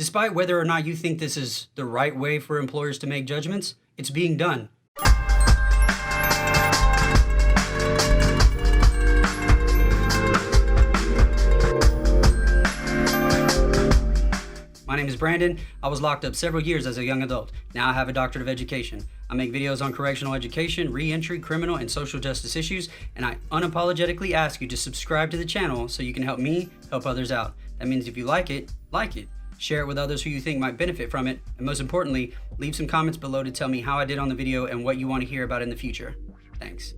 Despite whether or not you think this is the right way for employers to make judgments, it's being done. My name is Brandon. I was locked up several years as a young adult. Now I have a doctorate of education. I make videos on correctional education, re-entry, criminal, and social justice issues, and I unapologetically ask you to subscribe to the channel so you can help me help others out. That means if you like it, share it with others who you think might benefit from it, and most importantly, leave some comments below to tell me how I did on the video and what you want to hear about in the future. Thanks.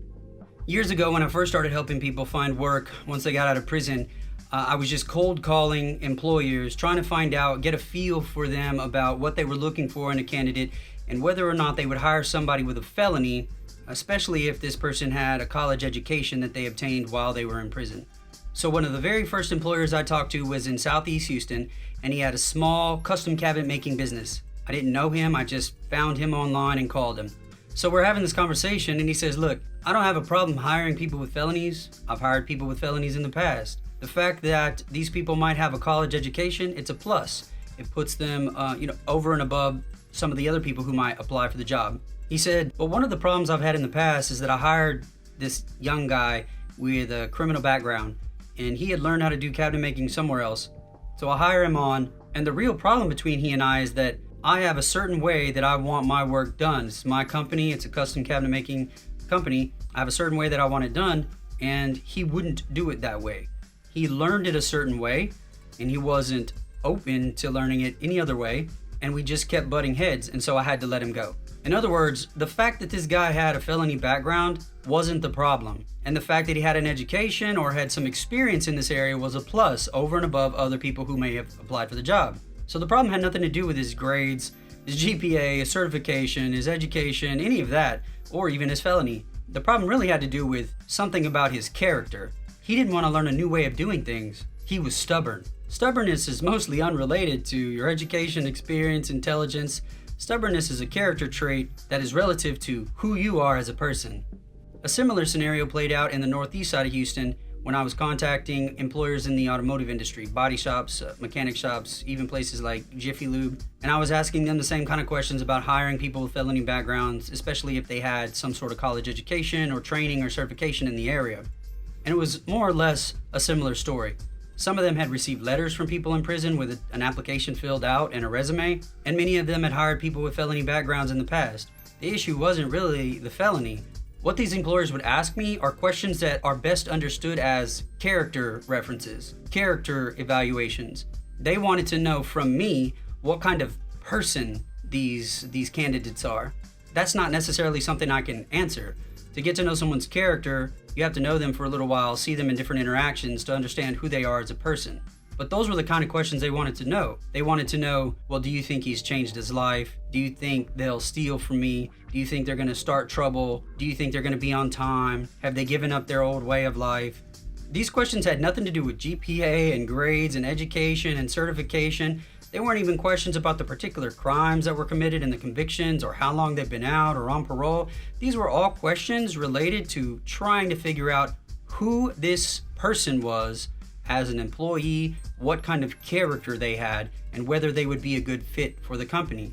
Years ago, when I first started helping people find work once they got out of prison, I was just cold calling employers, trying to find out, get a feel for them about what they were looking for in a candidate and whether or not they would hire somebody with a felony, especially if this person had a college education that they obtained while they were in prison. So one of the very first employers I talked to was in Southeast Houston, and he had a small custom cabinet making business. I didn't know him, I just found him online and called him. So we're having this conversation and he says, look, I don't have a problem hiring people with felonies. I've hired people with felonies in the past. The fact that these people might have a college education, it's a plus. It puts them over and above some of the other people who might apply for the job. He said, well, one of the problems I've had in the past is that I hired this young guy with a criminal background, and he had learned how to do cabinet making somewhere else. So I hire him on, and the real problem between he and I is that I have a certain way that I want my work done. It's my company, it's a custom cabinet making company. I have a certain way that I want it done, and he wouldn't do it that way. He learned it a certain way, and he wasn't open to learning it any other way, and we just kept butting heads, and so I had to let him go. In other words, the fact that this guy had a felony background wasn't the problem, and the fact that he had an education or had some experience in this area was a plus over and above other people who may have applied for the job. So the problem had nothing to do with his grades, his GPA, his certification, his education, any of that, or even his felony. The problem really had to do with something about his character. He didn't want to learn a new way of doing things. He was stubborn. Stubbornness is mostly unrelated to your education, experience, intelligence. Stubbornness is a character trait that is relative to who you are as a person. A similar scenario played out in the northeast side of Houston when I was contacting employers in the automotive industry, body shops, mechanic shops, even places like Jiffy Lube. And I was asking them the same kind of questions about hiring people with felony backgrounds, especially if they had some sort of college education or training or certification in the area. And it was more or less a similar story. Some of them had received letters from people in prison with an application filled out and a resume, and many of them had hired people with felony backgrounds in the past. The issue wasn't really the felony. What these employers would ask me are questions that are best understood as character references, character evaluations. They wanted to know from me what kind of person these candidates are. That's not necessarily something I can answer. To get to know someone's character, you have to know them for a little while, see them in different interactions to understand who they are as a person. But those were the kind of questions they wanted to know. They wanted to know, well, do you think he's changed his life? Do you think they'll steal from me? Do you think they're going to start trouble? Do you think they're going to be on time? Have they given up their old way of life? These questions had nothing to do with GPA and grades and education and certification. They weren't even questions about the particular crimes that were committed and the convictions or how long they've been out or on parole. These were all questions related to trying to figure out who this person was as an employee, what kind of character they had, and whether they would be a good fit for the company.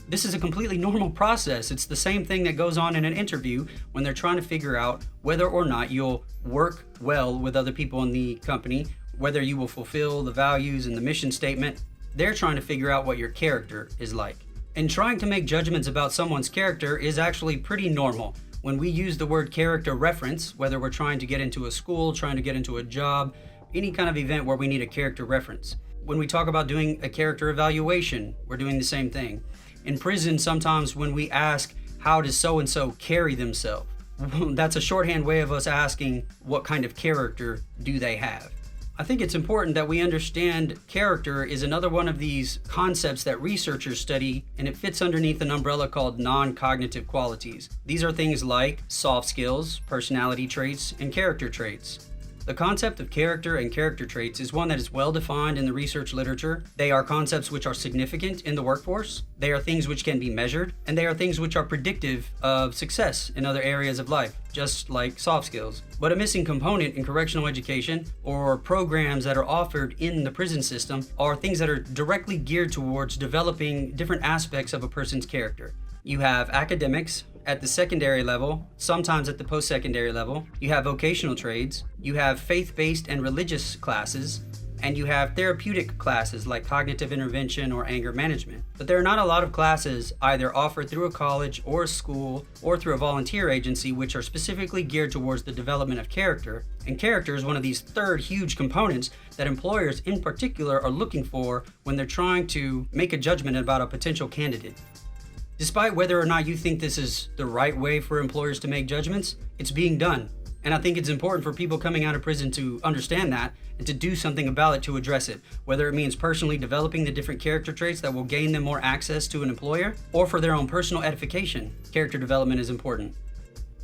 This is a completely normal process. It's the same thing that goes on in an interview when they're trying to figure out whether or not you'll work well with other people in the company, whether you will fulfill the values and the mission statement. They're trying to figure out what your character is like. And trying to make judgments about someone's character is actually pretty normal. When we use the word character reference, whether we're trying to get into a school, trying to get into a job, any kind of event where we need a character reference. When we talk about doing a character evaluation, we're doing the same thing. In prison, sometimes when we ask, how does so-and-so carry themselves? That's a shorthand way of us asking, what kind of character do they have? I think it's important that we understand character is another one of these concepts that researchers study, and it fits underneath an umbrella called non-cognitive qualities. These are things like soft skills, personality traits, and character traits. The concept of character and character traits is one that is well defined in the research literature. They are concepts which are significant in the workforce, they are things which can be measured, and they are things which are predictive of success in other areas of life, just like soft skills. But a missing component in correctional education, or programs that are offered in the prison system, are things that are directly geared towards developing different aspects of a person's character. You have academics at the secondary level, sometimes at the post-secondary level. You have vocational trades, you have faith-based and religious classes, and you have therapeutic classes like cognitive intervention or anger management. But there are not a lot of classes either offered through a college or a school or through a volunteer agency which are specifically geared towards the development of character. And character is one of these third huge components that employers in particular are looking for when they're trying to make a judgment about a potential candidate. Despite whether or not you think this is the right way for employers to make judgments, it's being done. And I think it's important for people coming out of prison to understand that and to do something about it to address it, whether it means personally developing the different character traits that will gain them more access to an employer, or for their own personal edification. Character development is important.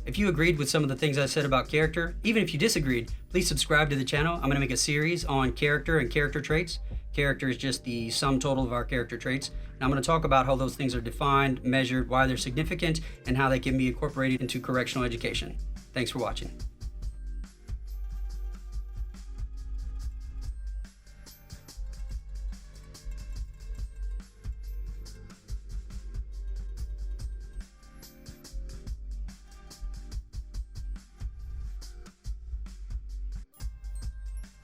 If you agreed with some of the things I said about character, even if you disagreed, please subscribe to the channel. I'm going to make a series on character and character traits. Character is just the sum total of our character traits. And I'm going to talk about how those things are defined, measured, why they're significant, and how they can be incorporated into correctional education. Thanks for watching.